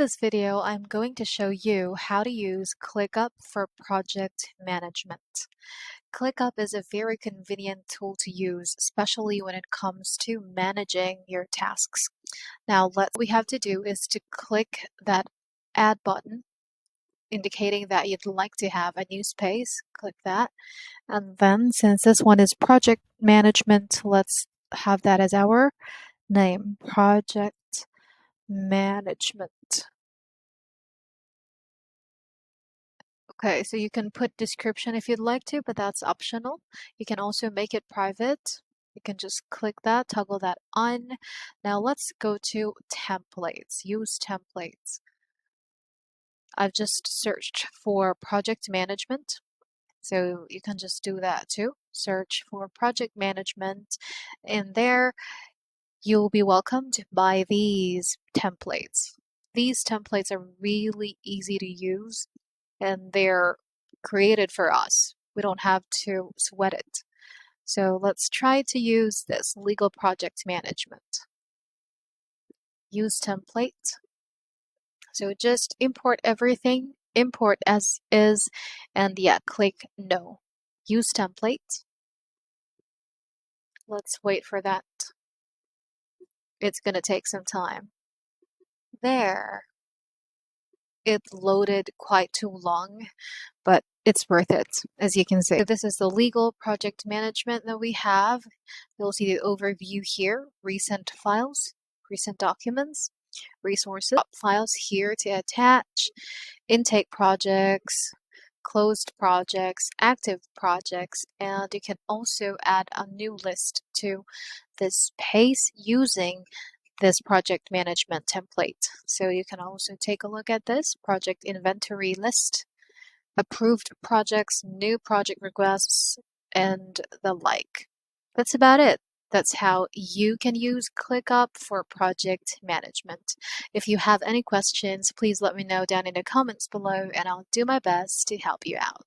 this video, I'm going to show you how to use ClickUp for project management. ClickUp is a very convenient tool to use, especially when it comes to managing your tasks. Now, what we have to do is to click that add button, indicating that you'd like to have a new space. Click that. And then, since this one is project management, let's have that as our name, project management. Okay, so you can put description if you'd like to, but that's optional. You can also make it private. You can just click that, toggle that on. Now let's go to templates, use templates. I've just searched for project management. So you can just do that too. Search for project management. And there you'll be welcomed by these templates. These templates are really easy to use and they're created for us. We don't have to sweat it. So let's try to use this legal project management. Use template. So just import everything, import as is, and yeah, click no. Use template. Let's wait for that. It's going to take some time. There. It loaded quite too long, but it's worth it, as you can see. So this is the legal project management that we have. You'll see the overview here, recent files, recent documents, resources, files here to attach, intake projects, closed projects, active projects, and you can also add a new list to this page using this project management template. So you can also take a look at this project inventory list, approved projects, new project requests, and the like. That's about it. That's how you can use ClickUp for project management. If you have any questions, please let me know down in the comments below and I'll do my best to help you out.